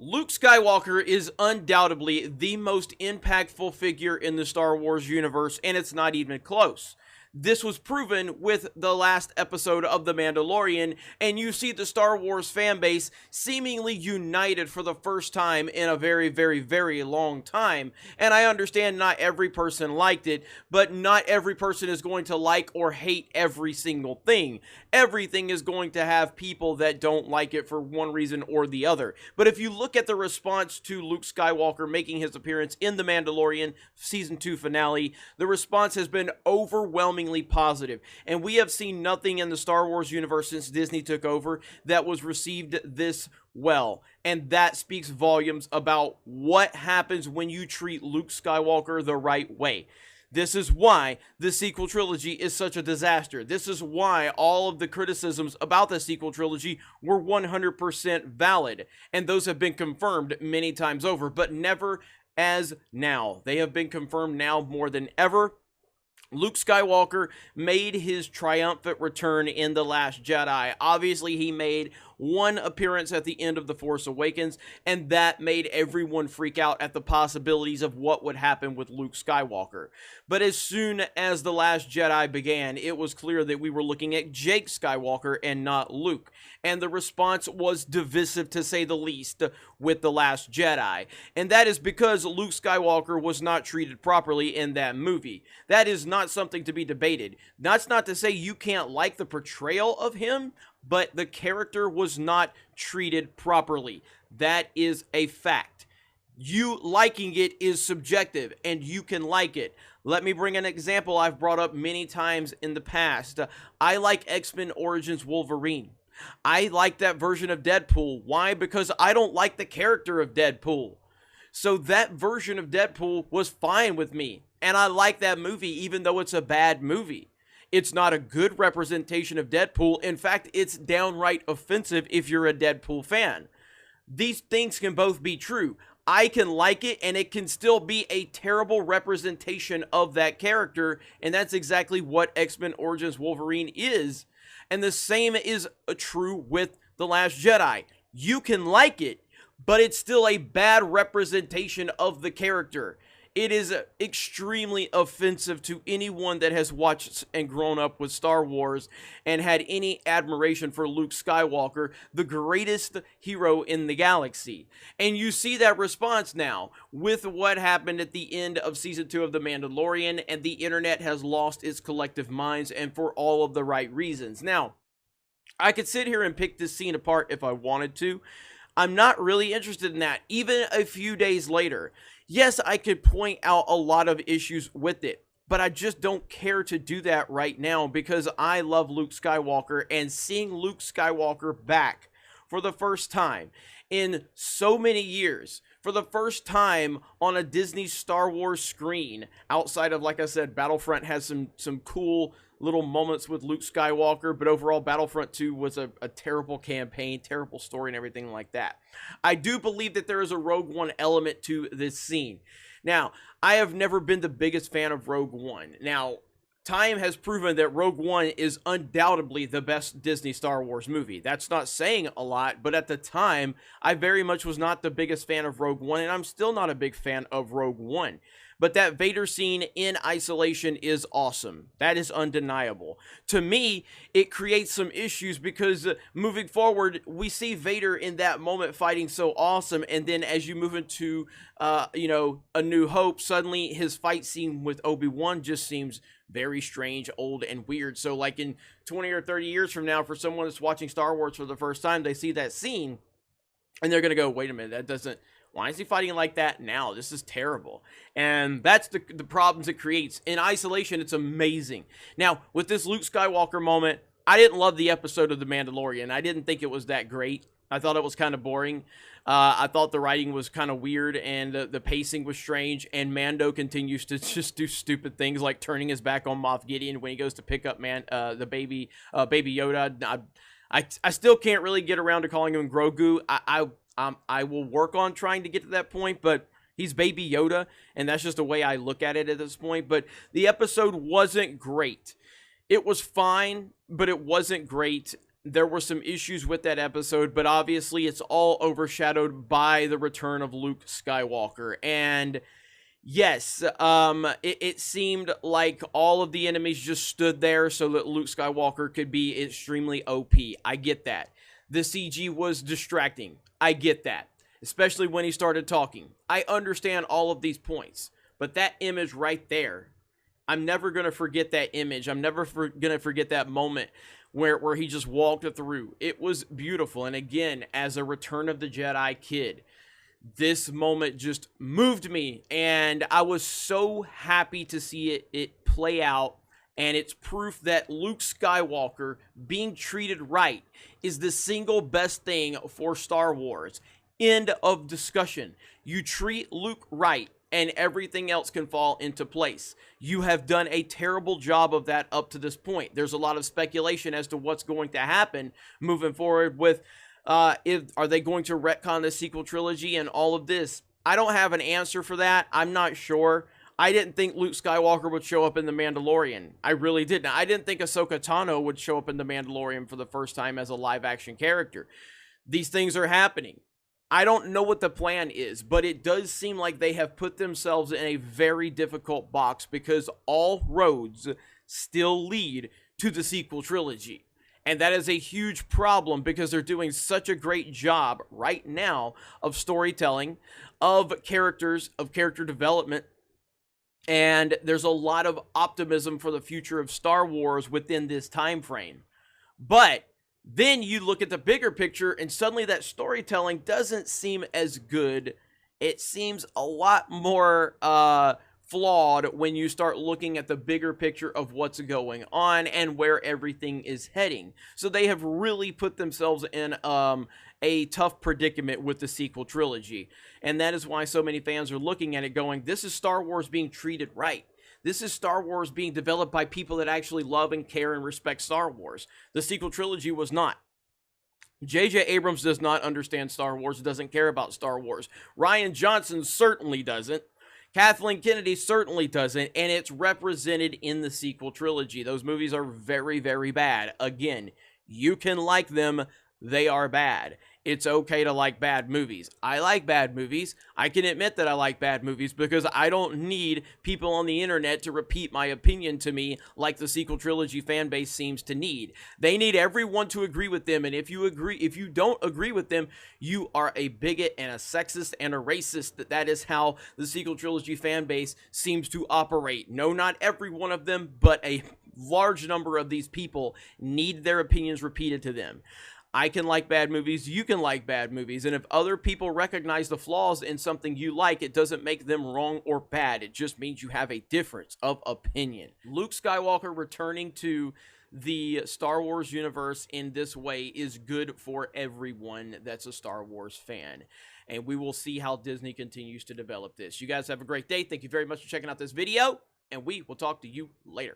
Luke Skywalker is undoubtedly the most impactful figure in the Star Wars universe, and it's not even close. This was proven with the last episode of The Mandalorian, and you see the Star Wars fanbase seemingly united for the first time in a very, very, very long time. And I understand not every person liked it, but not every person is going to like or hate every single thing. Everything is going to have people that don't like it for one reason or the other. But if you look at the response to Luke Skywalker making his appearance in The Mandalorian Season 2 finale, the response has been overwhelmingly positive, and we have seen nothing in the Star Wars universe since Disney took over that was received this well, and that speaks volumes about what happens when you treat Luke Skywalker the right way. This is why the sequel trilogy is such a disaster. This is why all of the criticisms about the sequel trilogy were 100% valid, and those have been confirmed many times over, but never as now. They have been confirmed now more than ever. Luke Skywalker made his triumphant return in The Last Jedi. Obviously, he made one appearance at the end of The Force Awakens, and that made everyone freak out at the possibilities of what would happen with Luke Skywalker. But as soon as The Last Jedi began, it was clear that we were looking at Jake Skywalker and not Luke. And the response was divisive, to say the least, with The Last Jedi. And that is because Luke Skywalker was not treated properly in that movie. That is not something to be debated. That's not to say you can't like the portrayal of him, but the character was not treated properly. That is a fact. You liking it is subjective, and you can like it. Let me bring an example I've brought up many times in the past. I like X-Men Origins Wolverine. I like that version of Deadpool. Why? Because I don't like the character of Deadpool. So that version of Deadpool was fine with me. And I like that movie even though it's a bad movie. It's not a good representation of Deadpool. In fact, it's downright offensive if you're a Deadpool fan. These things can both be true. I can like it, and it can still be a terrible representation of that character, and that's exactly what X-Men Origins Wolverine is. And the same is true with The Last Jedi. You can like it, but it's still a bad representation of the character. It is extremely offensive to anyone that has watched and grown up with Star Wars and had any admiration for Luke Skywalker, the greatest hero in the galaxy. And you see that response now with what happened at the end of Season 2 of The Mandalorian, and the internet has lost its collective minds, and for all of the right reasons. Now, I could sit here and pick this scene apart if I wanted to. I'm not really interested in that, even a few days later. Yes, I could point out a lot of issues with it, but I just don't care to do that right now because I love Luke Skywalker, and seeing Luke Skywalker back for the first time in so many years, for the first time on a Disney Star Wars screen, outside of, like I said, Battlefront has some cool little moments with Luke Skywalker, but overall Battlefront 2 was a terrible campaign, terrible story, and everything like that. I do believe that there is a Rogue One element to this scene. Now, I have never been the biggest fan of Rogue One. Now, time has proven that Rogue One is undoubtedly the best Disney Star Wars movie. That's not saying a lot, but at the time, I very much was not the biggest fan of Rogue One, and I'm still not a big fan of Rogue One. But that Vader scene in isolation is awesome. That is undeniable. To me, it creates some issues because moving forward, we see Vader in that moment fighting so awesome, and then as you move into, A New Hope, suddenly his fight scene with Obi-Wan just seems very strange, old, and weird. So like in 20 or 30 years from now, for someone that's watching Star Wars for the first time, they see that scene, and they're going to go, wait a minute, why is he fighting like that now? This is terrible. And that's the problems it creates. In isolation, it's amazing. Now, with this Luke Skywalker moment, I didn't love the episode of The Mandalorian. I didn't think it was that great. I thought it was kind of boring. I thought the writing was kind of weird, and the pacing was strange, and Mando continues to just do stupid things like turning his back on Moff Gideon when he goes to pick up the baby Yoda. I still can't really get around to calling him Grogu. I will work on trying to get to that point, but he's Baby Yoda, and that's just the way I look at it at this point. But the episode wasn't great. It was fine, but it wasn't great. there were some issues with that episode, but obviously it's all overshadowed by the return of Luke Skywalker. And yes, it seemed like all of the enemies just stood there so that Luke Skywalker could be extremely OP. I get that. The CG was distracting. I get that. Especially when he started talking. I understand all of these points. But that image right there, I'm never going to forget that image. I'm never going to forget that moment where he just walked through. It was beautiful. And again, as a Return of the Jedi kid, this moment just moved me. And I was so happy to see it play out. And it's proof that Luke Skywalker being treated right is the single best thing for Star Wars. End of discussion. You treat Luke right, and everything else can fall into place. You have done a terrible job of that up to this point. There's a lot of speculation as to what's going to happen moving forward with, are they going to retcon the sequel trilogy and all of this? I don't have an answer for that. I'm not sure. I didn't think Luke Skywalker would show up in The Mandalorian. I really didn't. I didn't think Ahsoka Tano would show up in The Mandalorian for the first time as a live-action character. These things are happening. I don't know what the plan is, but it does seem like they have put themselves in a very difficult box because all roads still lead to the sequel trilogy. And that is a huge problem because they're doing such a great job right now of storytelling, of characters, of character development. And there's a lot of optimism for the future of Star Wars within this time frame. But then you look at the bigger picture and suddenly that storytelling doesn't seem as good. It seems a lot more flawed when you start looking at the bigger picture of what's going on and where everything is heading. So they have really put themselves in a tough predicament with the sequel trilogy. And that is why so many fans are looking at it going, this is Star Wars being treated right. This is Star Wars being developed by people that actually love and care and respect Star Wars. The sequel trilogy was not. J.J. Abrams does not understand Star Wars, doesn't care about Star Wars. Rian Johnson certainly doesn't. Kathleen Kennedy certainly doesn't, and it's represented in the sequel trilogy. Those movies are very, very bad. Again, you can like them, they are bad. It's okay to like bad movies. I like bad movies. I can admit that I like bad movies because I don't need people on the internet to repeat my opinion to me like the sequel trilogy fan base seems to need. They need everyone to agree with them, and if you don't agree with them, you are a bigot and a sexist and a racist. That is how the sequel trilogy fan base seems to operate. No, not every one of them, but a large number of these people need their opinions repeated to them. I can like bad movies, you can like bad movies, and if other people recognize the flaws in something you like, it doesn't make them wrong or bad. It just means you have a difference of opinion. Luke Skywalker returning to the Star Wars universe in this way is good for everyone that's a Star Wars fan. And we will see how Disney continues to develop this. You guys have a great day. Thank you very much for checking out this video, and we will talk to you later.